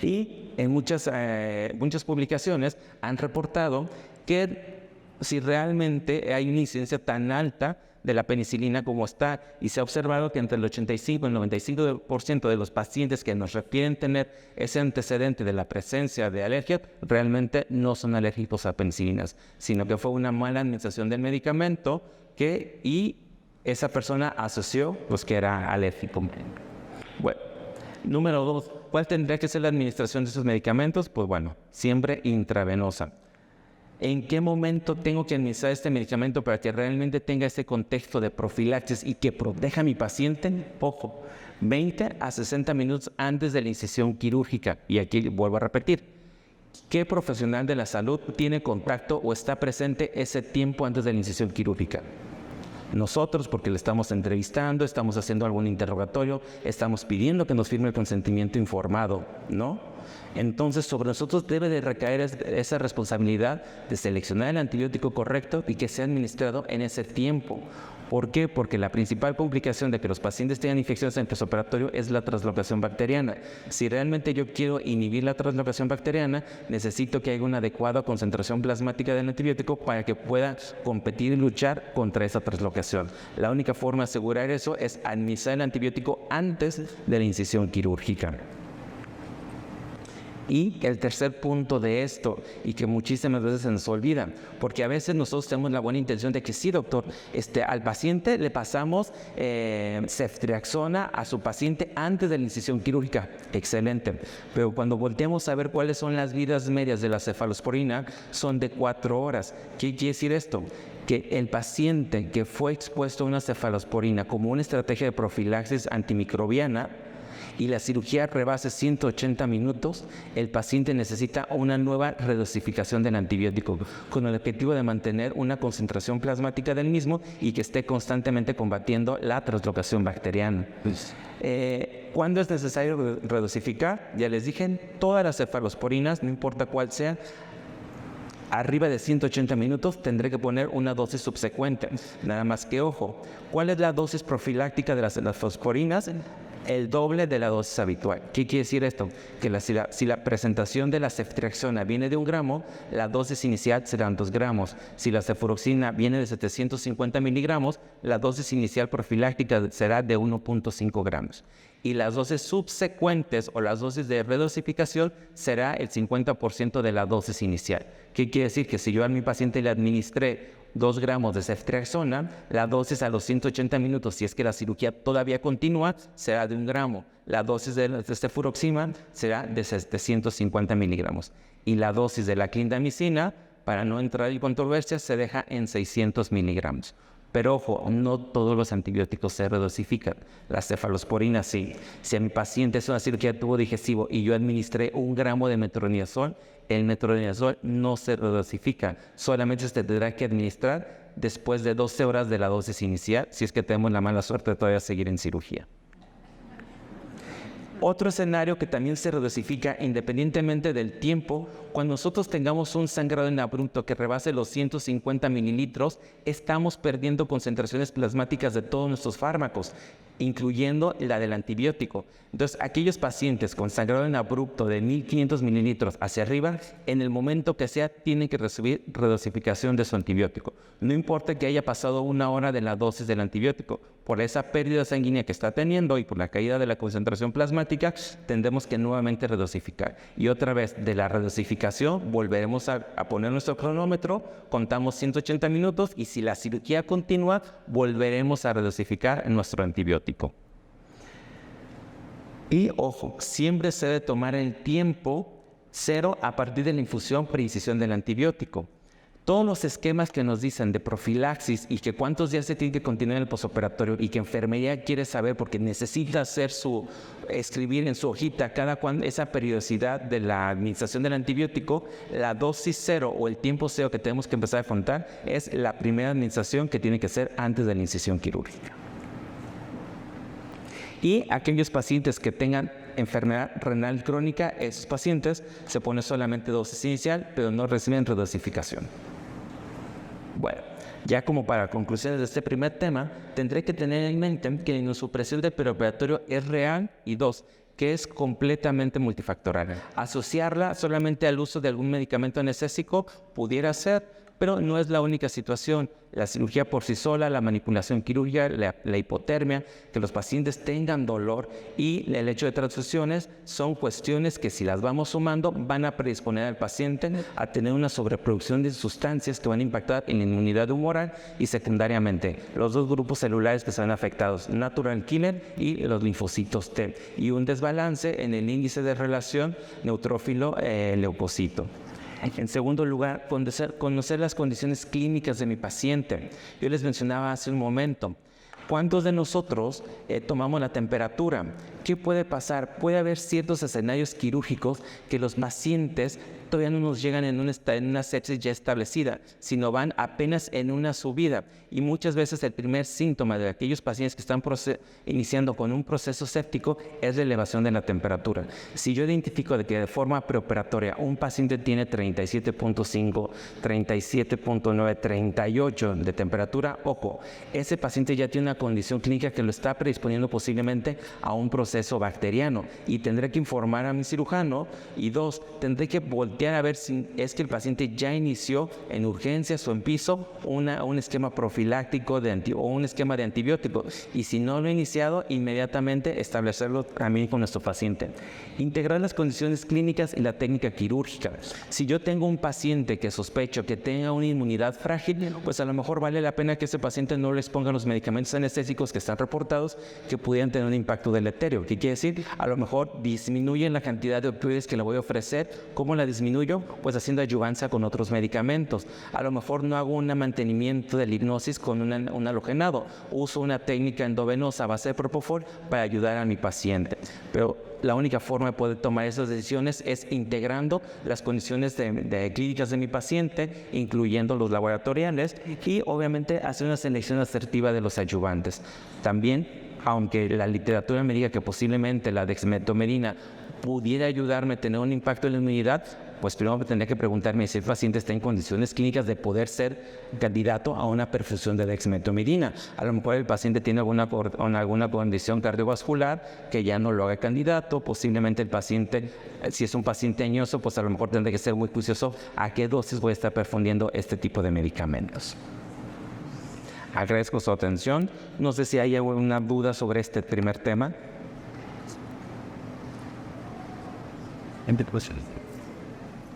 Y en muchas publicaciones han reportado que si realmente hay una incidencia tan alta de la penicilina como está, y se ha observado que entre el 85 y el 95% de los pacientes que nos refieren tener ese antecedente de la presencia de alergia, realmente no son alérgicos a penicilinas, sino que fue una mala administración del medicamento y esa persona asoció que era alérgico. Bueno. Número 2, ¿cuál tendría que ser la administración de esos medicamentos? Pues bueno, siempre intravenosa. ¿En qué momento tengo que administrar este medicamento para que realmente tenga ese contexto de profilaxis y que proteja a mi paciente? Ojo, 20 a 60 minutos antes de la incisión quirúrgica. Y aquí vuelvo a repetir, ¿qué profesional de la salud tiene contacto o está presente ese tiempo antes de la incisión quirúrgica? Nosotros, porque le estamos entrevistando, estamos haciendo algún interrogatorio, estamos pidiendo que nos firme el consentimiento informado, ¿no? Entonces, sobre nosotros debe de recaer esa responsabilidad de seleccionar el antibiótico correcto y que sea administrado en ese tiempo. ¿Por qué? Porque la principal complicación de que los pacientes tengan infecciones en el postoperatorio es la translocación bacteriana. Si realmente yo quiero inhibir la translocación bacteriana, necesito que haya una adecuada concentración plasmática del antibiótico para que pueda competir y luchar contra esa translocación. La única forma de asegurar eso es administrar el antibiótico antes de la incisión quirúrgica. Y el tercer punto de esto, y que muchísimas veces se nos olvida, porque a veces nosotros tenemos la buena intención de que sí, doctor, al paciente le pasamos ceftriaxona a su paciente antes de la incisión quirúrgica, excelente, pero cuando volteamos a ver cuáles son las vidas medias de la cefalosporina, son de 4 horas. ¿Qué quiere decir esto? Que el paciente que fue expuesto a una cefalosporina como una estrategia de profilaxis antimicrobiana y la cirugía rebase 180 minutos, el paciente necesita una nueva redosificación del antibiótico con el objetivo de mantener una concentración plasmática del mismo y que esté constantemente combatiendo la translocación bacteriana. ¿Cuándo es necesario redosificar? Ya les dije, todas las cefalosporinas, no importa cuál sea, arriba de 180 minutos tendré que poner una dosis subsecuente. Nada más que ojo, ¿cuál es la dosis profiláctica de las cefalosporinas? El doble de la dosis habitual. ¿Qué quiere decir esto? Que si la presentación de la ceftriaxona viene de 1 gramo, la dosis inicial serán 2 gramos. Si la cefuroxima viene de 750 miligramos, la dosis inicial profiláctica será de 1.5 gramos. Y las dosis subsecuentes o las dosis de redosificación será el 50% de la dosis inicial. ¿Qué quiere decir? Que si yo a mi paciente le administré 2 gramos de ceftriaxona, la dosis a los 180 minutos, si es que la cirugía todavía continúa, será de 1 gramo. La dosis de cefuroxima será de 750 miligramos. Y la dosis de la clindamicina, para no entrar en controversias, se deja en 600 miligramos. Pero ojo, no todos los antibióticos se redosifican. La cefalosporina sí. Si a mi paciente es una cirugía de tubo digestivo y yo administré 1 gramo de metronidazol, el metronidazol no se redosifica. Solamente se tendrá que administrar después de 12 horas de la dosis inicial, si es que tenemos la mala suerte de todavía seguir en cirugía. Otro escenario que también se redosifica independientemente del tiempo, cuando nosotros tengamos un sangrado en abrupto que rebase los 150 mililitros, estamos perdiendo concentraciones plasmáticas de todos nuestros fármacos, incluyendo la del antibiótico. Entonces, aquellos pacientes con sangrado en abrupto de 1500 mililitros hacia arriba, en el momento que sea, tienen que recibir redosificación de su antibiótico. No importa que haya pasado 1 hora de la dosis del antibiótico, por esa pérdida sanguínea que está teniendo y por la caída de la concentración plasmática, tendremos que nuevamente redosificar. Y otra vez, de la redosificación, volveremos a poner nuestro cronómetro, contamos 180 minutos y si la cirugía continúa, volveremos a redosificar nuestro antibiótico. Y ojo, siempre se debe tomar el tiempo 0 a partir de la infusión preincisión del antibiótico. Todos los esquemas que nos dicen de profilaxis y que cuántos días se tiene que continuar en el posoperatorio y que enfermería quiere saber porque necesita escribir en su hojita esa periodicidad de la administración del antibiótico, la dosis 0 o el tiempo 0 que tenemos que empezar a afrontar es la primera administración que tiene que ser antes de la incisión quirúrgica. Y aquellos pacientes que tengan enfermedad renal crónica, esos pacientes se pone solamente dosis inicial, pero no reciben redosificación. Bueno, ya como para conclusiones de este primer tema, tendré que tener en mente que la inmunosupresión del perioperatorio es real y 2, que es completamente multifactorial. Asociarla solamente al uso de algún medicamento anestésico pudiera ser, pero no es la única situación. La cirugía por sí sola, la manipulación quirúrgica, la hipotermia, que los pacientes tengan dolor y el hecho de transfusiones son cuestiones que si las vamos sumando van a predisponer al paciente a tener una sobreproducción de sustancias que van a impactar en la inmunidad humoral y secundariamente los 2 grupos celulares que se ven afectados, natural killer y los linfocitos T, y un desbalance en el índice de relación neutrófilo-leucocito. En segundo lugar, conocer las condiciones clínicas de mi paciente. Yo les mencionaba hace un momento, ¿cuántos de nosotros tomamos la temperatura? ¿Qué puede pasar? Puede haber ciertos escenarios quirúrgicos que los pacientes todavía no nos llegan en una sepsis ya establecida, sino van apenas en una subida. Y muchas veces el primer síntoma de aquellos pacientes que están iniciando con un proceso séptico es la elevación de la temperatura. Si yo identifico de que de forma preoperatoria un paciente tiene 37.5, 37.9, 38 de temperatura, ojo, ese paciente ya tiene una condición clínica que lo está predisponiendo posiblemente a un proceso proceso bacteriano y tendré que informar a mi cirujano. Y 2, tendré que voltear a ver si es que el paciente ya inició en urgencias o en piso un esquema profiláctico o un esquema de antibióticos. Y si no lo he iniciado, inmediatamente establecerlo también con nuestro paciente. Integrar las condiciones clínicas y la técnica quirúrgica. Si yo tengo un paciente que sospecho que tenga una inmunidad frágil, pues a lo mejor vale la pena que ese paciente no les ponga los medicamentos anestésicos que están reportados que pudieran tener un impacto deleterio. ¿Qué quiere decir? A lo mejor disminuyen la cantidad de opioides que le voy a ofrecer. ¿Cómo la disminuyo? Pues haciendo ayuvancia con otros medicamentos. A lo mejor no hago un mantenimiento de la hipnosis con un halogenado. Uso una técnica endovenosa a base de propofol para ayudar a mi paciente. Pero la única forma de poder tomar esas decisiones es integrando las condiciones clínicas de mi paciente, incluyendo los laboratoriales, y obviamente hacer una selección asertiva de los ayudantes. También, aunque la literatura me diga que posiblemente la dexmedetomidina pudiera ayudarme a tener un impacto en la inmunidad, pues primero tendría que preguntarme si el paciente está en condiciones clínicas de poder ser candidato a una perfusión de dexmedetomidina. A lo mejor el paciente tiene alguna condición cardiovascular que ya no lo haga candidato. Posiblemente el paciente, si es un paciente añoso, pues a lo mejor tendré que ser muy juicioso a qué dosis voy a estar perfundiendo este tipo de medicamentos. Agradezco su atención. No sé si hay alguna duda sobre este primer tema.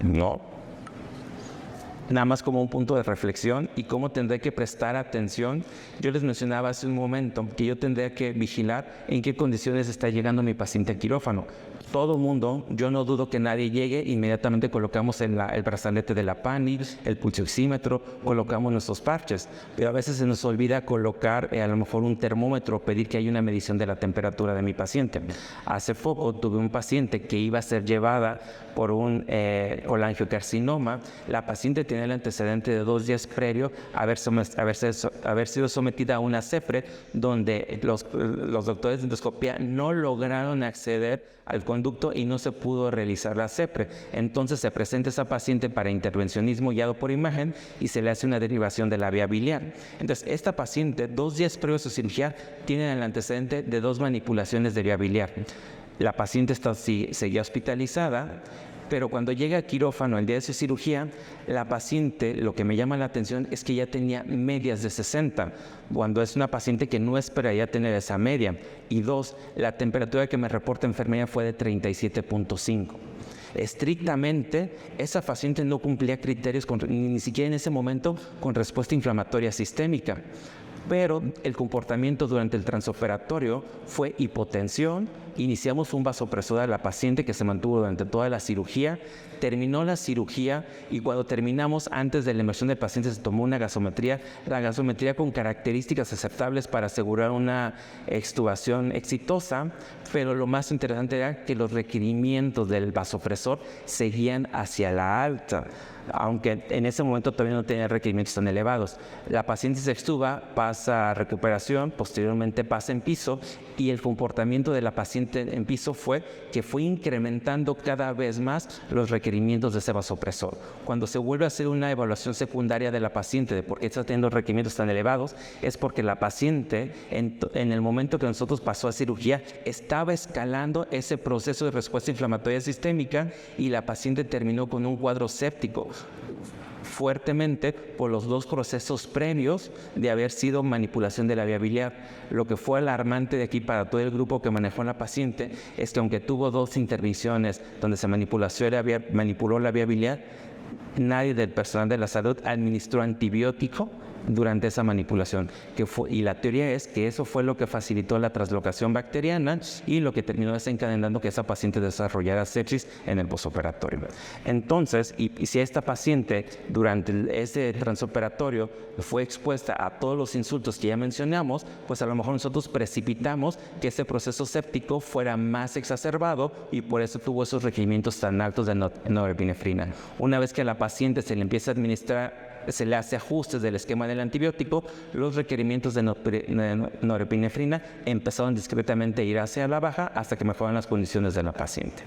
No. Nada más como un punto de reflexión y cómo tendré que prestar atención. Yo les mencionaba hace un momento que yo tendría que vigilar en qué condiciones está llegando mi paciente al quirófano. Todo mundo, yo no dudo que nadie llegue, inmediatamente colocamos el brazalete de la PANI, el pulsioxímetro, colocamos nuestros parches, pero a veces se nos olvida colocar a lo mejor un termómetro, pedir que haya una medición de la temperatura de mi paciente. Hace poco tuve un paciente que iba a ser llevada por un colangiocarcinoma. La paciente tenía el antecedente de 2 días previo a haber sido sometida a una CEPRE, donde los doctores de endoscopía no lograron acceder al conducto y no se pudo realizar la CEPRE. Entonces se presenta esa paciente para intervencionismo guiado por imagen y se le hace una derivación de la vía biliar. Entonces esta paciente, 2 días previos a su cirugía, tiene el antecedente de 2 manipulaciones de vía biliar. La paciente seguía hospitalizada, pero cuando llega a quirófano el día de su cirugía, la paciente, lo que me llama la atención es que ya tenía medias de 60, cuando es una paciente que no esperaría tener esa media. Y 2, la temperatura que me reporta enfermería fue de 37.5. Estrictamente, esa paciente no cumplía criterios, ni siquiera en ese momento, con respuesta inflamatoria sistémica. Pero el comportamiento durante el transoperatorio fue hipotensión. Iniciamos un vasopresor a la paciente que se mantuvo durante toda la cirugía. Terminó la cirugía y cuando terminamos, antes de la inmersión del paciente, se tomó una gasometría. La gasometría con características aceptables para asegurar una extubación exitosa. Pero lo más interesante era que los requerimientos del vasopresor seguían hacia la alta, aunque en ese momento todavía no tenía requerimientos tan elevados. La paciente se extuba, pasa a recuperación, posteriormente pasa en piso, y el comportamiento de la paciente en piso fue que fue incrementando cada vez más los requerimientos de ese vasopresor. Cuando se vuelve a hacer una evaluación secundaria de la paciente de por qué está teniendo requerimientos tan elevados, es porque la paciente, en el momento que nosotros pasó a cirugía, estaba escalando ese proceso de respuesta inflamatoria sistémica y la paciente terminó con un cuadro séptico, fuertemente por los 2 procesos previos de haber sido manipulación de la vía biliar. Lo que fue alarmante de aquí para todo el grupo que manejó a la paciente es que aunque tuvo 2 intervenciones donde se manipuló la vía biliar, nadie del personal de la salud administró antibiótico durante esa manipulación, y la teoría es que eso fue lo que facilitó la translocación bacteriana y lo que terminó desencadenando que esa paciente desarrollara sepsis en el posoperatorio. Entonces, y si esta paciente durante ese transoperatorio fue expuesta a todos los insultos que ya mencionamos, pues a lo mejor nosotros precipitamos que ese proceso séptico fuera más exacerbado y por eso tuvo esos requerimientos tan altos de norepinefrina. Una vez que a la paciente se le empieza a administrar, se le hace ajustes del esquema del antibiótico, los requerimientos de norepinefrina empezaron discretamente a ir hacia la baja hasta que mejoran las condiciones de la paciente.